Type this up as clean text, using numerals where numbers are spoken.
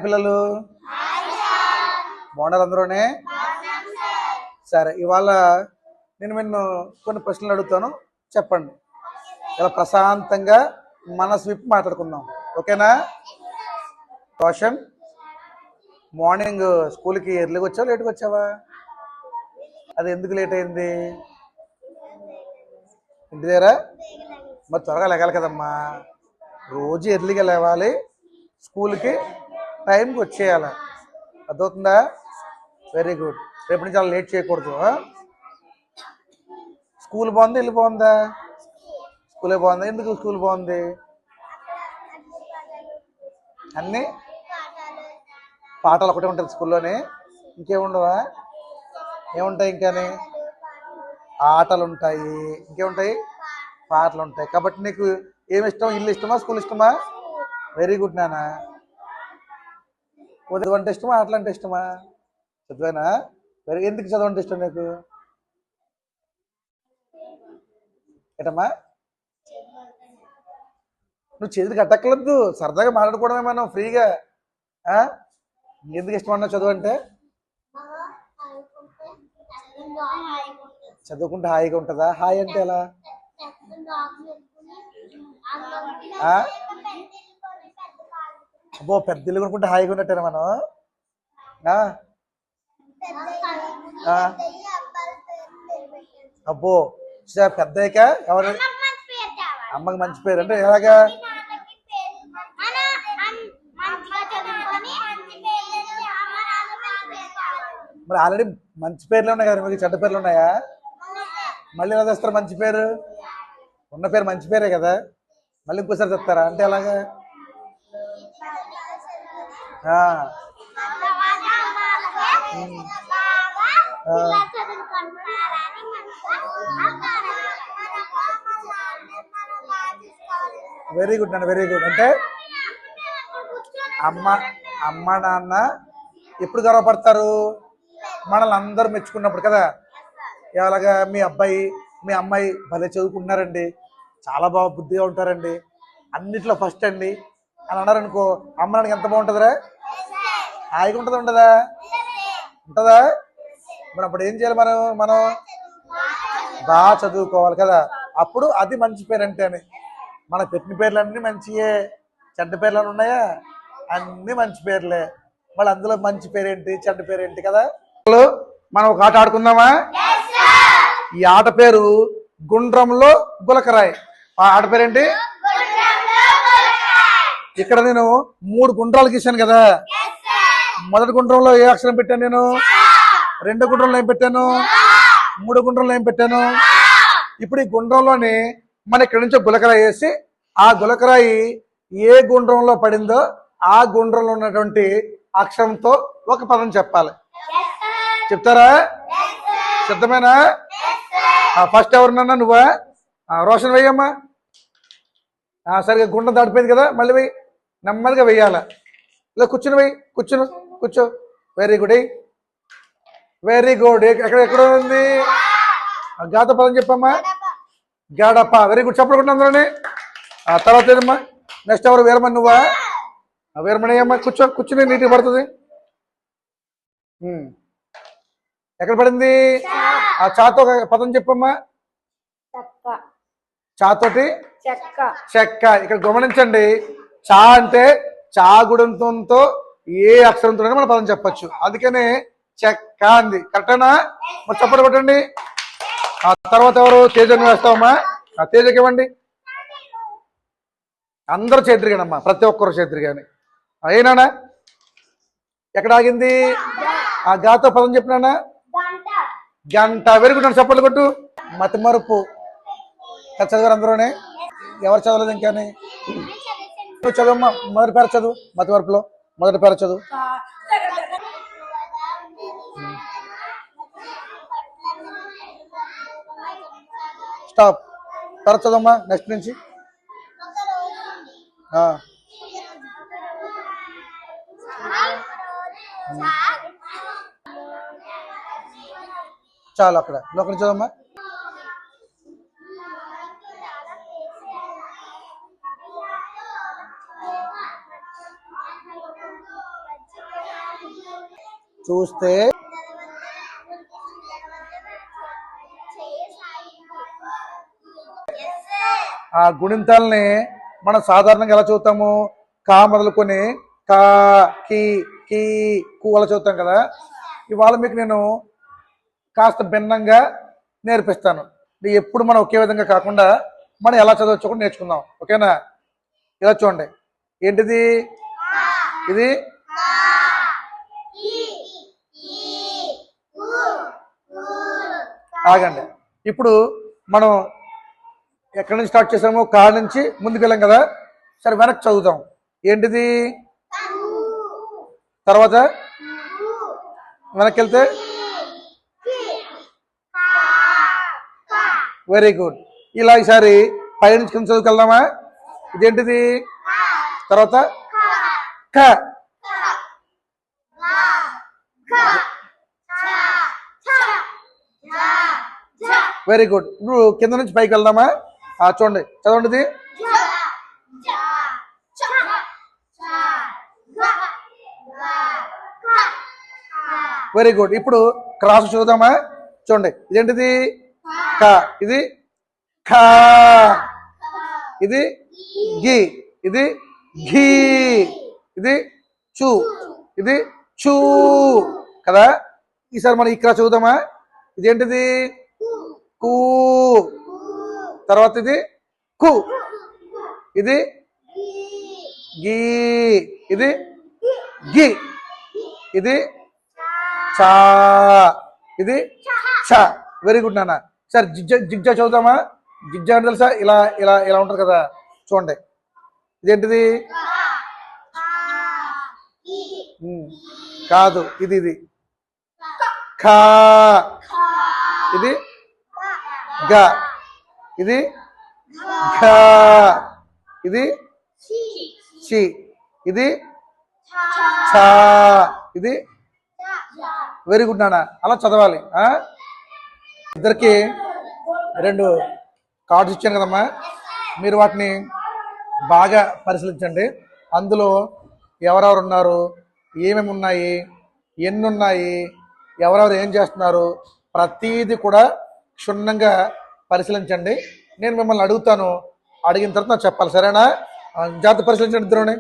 పిల్లలు బాగున్నారు అందరూనే. సరే, ఇవాళ నేను కొన్ని ప్రశ్నలు అడుగుతాను, చెప్పండి. ఇలా ప్రశాంతంగా మనసు విప్పి మాట్లాడుకుందాం, ఓకేనా? రోషన్, మార్నింగ్ స్కూల్కి ఎర్లీగా వచ్చావా లేట్గా వచ్చావా? అది ఎందుకు లేట్ అయింది? ఇంటి దగ్గర మరి త్వరగా లేగాలి కదమ్మా. రోజు ఎర్లీగా లేవాలి, స్కూల్కి టైంకి వచ్చేయాలి, అర్థవుతుందా? Very good. రేపు నుంచి అలా లేట్ చేయకూడదు. స్కూల్ బాగుందా, ఇల్లు బాగుందా? స్కూలే బాగుందా? ఎందుకు స్కూల్ బాగుంది? అన్నీ పాఠాలు ఒకటే ఉంటుంది స్కూల్లోనే, ఇంకేముండవా? ఏముంటాయి ఇంకానే? ఆటలు ఉంటాయి, ఇంకేముంటాయి? పాటలు ఉంటాయి. కాబట్టి నీకు ఏమి ఇష్టం? ఇల్లు ఇష్టమా, స్కూల్ ఇష్టమా? వెరీ గుడ్ నాన్న. చదువు అంటే ఇష్టమా, ఆటలు అంటే ఇష్టమా? చదువేనా? ఎందుకు చదువు అంటే ఇష్టం నీకు? ఏటమ్మా, నువ్వు చేతులు కట్టక్కర్లేదు, సరదాగా మాట్లాడుకోవడమే మనం ఫ్రీగా. ఎందుకు ఇష్టం అన్నావు చదువు అంటే? చదువుకుంటే హాయిగా ఉంటుందా? హాయి అంటే ఎలా? అబ్బో, పెద్ద ఇల్లు కొనుక్కుంటే హాయిగా ఉన్నట్టేనా మనం? అబ్బో, పెద్దయ్యాక ఎవరు? అమ్మకి మంచి పేరు అంటే ఎలాగా? మరి ఆల్రెడీ మంచి పేర్లు ఉన్నాయి కదా మీకు, చెడ్డ పేర్లు ఉన్నాయా? మళ్ళీ ఎలా తెస్తారు మంచి పేరు? ఉన్న పేరు మంచి పేరే కదా, మళ్ళీ ఇంకోసారి తెస్తారా అంటే ఎలాగా? వెరీ గుడ్ నాన్న, వెరీ గుడ్. అంటే అమ్మ నాన్న ఎప్పుడు గర్వపడతారు? మనల్ని అందరూ మెచ్చుకున్నప్పుడు కదా. ఎలాగా? మీ అబ్బాయి మీ అమ్మాయి భలే చదువుకుంటున్నారండి, చాలా బాగా బుద్ధిగా ఉంటారండి, అన్నిట్లో ఫస్ట్ అండి అని అన్నారనుకో, అమ్మ నాన్నకి ఎంత బాగుంటుందిరా? హాయిగా ఉంటుంది, ఉంటుందా? ఉంటుందా? మరి అప్పుడు ఏం చేయాలి మనం బాగా చదువుకోవాలి కదా, అప్పుడు అది మంచి పేరు అంటే. అని మన పెట్టిన పేర్లు అన్నీ మంచియే, చెడ్డ పేర్లు అని ఉన్నాయా? అన్నీ మంచి పేర్లే. మళ్ళీ అందులో మంచి పేరేంటి, చెడ్డ పేరేంటి కదా. మనం ఒక ఆట ఆడుకుందామా? ఈ ఆట పేరు గుండ్రంలో గులకరాయి. ఆ ఆట పేరేంటి? ఇక్కడ నేను 3 గుండ్రాలు గీశాను కదా. మొదటి గుండ్రంలో ఏ అక్షరం పెట్టాను నేను? రెండో గుండ్రంలో ఏం పెట్టాను? మూడో గుండ్రంలో ఏం పెట్టాను? ఇప్పుడు ఈ గుండ్రంలోని మన ఇక్కడి నుంచి గులకరాయి వేసి, ఆ గులకరాయి ఏ గుండ్రంలో పడిందో ఆ గుండ్రంలో ఉన్నటువంటి అక్షరంతో ఒక పదం చెప్పాలి. చెప్తారా? సిద్ధమేనా? ఫస్ట్ ఎవరినన్నా నువ్వా? రోషన్ వెయ్యమ్మా. సరిగా గుండం దాటిపోయింది కదా, మళ్ళీ వెయ్యి, నెమ్మదిగా వెయ్యాల. ఇలా కూర్చుని వెయ్యి, కూర్చో. Very good, very good. ఎక్కడ ఉంది? గాత పదం చెప్పమ్మా. గడప. వెరీ గుడ్, చెప్పకుండా అందరూనే. తర్వాత ఏదమ్మా? నెక్స్ట్ ఎవరు? వీరమణి. నువ్వా? వీరమణి అమ్మా, కూర్చుని నీట్గా పడుతుంది. ఎక్కడ పడింది? ఆ చాతో పదం చెప్పమ్మా. చాతోటి చెక్క. ఇక్కడ గమనించండి, చా అంటే చా గుణంతో ఏ అక్షరంతో మనం పదం చెప్పచ్చు, అందుకనే చెక్క అంది. కరెక్టేనా? మరి చప్పట్లు కొట్టండి. ఆ తర్వాత ఎవరు? తేజను వేస్తామమ్మా. తేజకి ఇవ్వండి. అందరూ చేతిరిగానమ్మా, ప్రతి ఒక్కరు చేతిరిగాని. ఏనానా? ఎక్కడ ఆగింది? ఆ గాతో పదం చెప్పినానా? గంట. Very good. చప్పట్లు కొట్టు. మతిమరుపు. చదివారు అందరూనే? ఎవరు చదవలేదు ఇంకాని? నువ్వు చదువమ్మా, మొదటి పేర చదువు. మతిమరుపులో మొదటి పేర చదువు. స్టాప్. పేర చదువమ్మా నెక్స్ట్ నుంచి. చాలు, అక్కడ లోకల్ చదవమ్మా. చూస్తే ఆ గుణింతాలని మనం సాధారణంగా ఎలా చదువుతాము? కా మొదలుకొని కా కి కీ కు అలా చదువుతాం కదా. ఇవాళ మీకు నేను కాస్త భిన్నంగా నేర్పిస్తాను. ఎప్పుడు మనం ఒకే విధంగా కాకుండా మనం ఎలా చదవచ్చు కూడా నేర్చుకుందాం. ఓకేనా? ఇలా చూడండి. ఏంటిది? ఇది ఆగండి. ఇప్పుడు మనం ఎక్కడి నుంచి స్టార్ట్ చేసాము? కా నుంచి ముందుకు వెళ్ళాం కదా. సరే వెనక్కి చదువుతాం. ఏంటిది? తర్వాత వెనక్కి వెళ్తే వెరీ గుడ్. ఇలా ఈసారి పై నుంచి కింద చదువుకెళ్దామా? ఇదేంటిది? తర్వాత క. Very good. ఇప్పుడు కింద నుంచి పైకి వెళ్దామా? చూడండి, చదవండి ఇది. Very good. ఇప్పుడు క్రాస్ చూద్దామా? చూడండి, ఇదేంటిది? క. ఇది ఖా. ఇది గి. ఇది ఘీ. ఇది చూ. ఇది చూ కదా. ఈసారి మనం ఇక్కడ చూద్దామా? ఇదేంటిది? కూ. తర్వాత ఇది కు. ఇది గీ. ఇది గి. ఇది చా. ఇది చ. వెరీ గుడ్ నాన్న. సార్ జిగ్జా చదువుతామా? జిగ్జా అంటే తెలుసా? ఇలా ఇలా ఇలా ఉంటుంది కదా. చూడండి, ఇదేంటిది? కాదు, ఇది ఇది ఖా. ఇది గ. ఇది ఘ. ఇది చి. ఇది ఛా. ఇది వెరీ గుడ్ నాన్న. అలా చదవాలి. ఇద్దరికి 2 కార్డ్స్ ఇచ్చాను కదమ్మా. మీరు వాటిని బాగా పరిశీలించండి. అందులో ఎవరెవరు ఉన్నారు, ఏమేమి ఉన్నాయి, ఎన్ని ఉన్నాయి, ఎవరెవరు ఏం చేస్తున్నారు, ప్రతీది కూడా క్షుణ్ణంగా పరిశీలించండి. నేను మిమ్మల్ని అడుగుతాను, అడిగిన తర్వాత నాకు చెప్పాలి. సరేనా? జాగ్రత్త పరిశీలించండి ఇద్దరుని.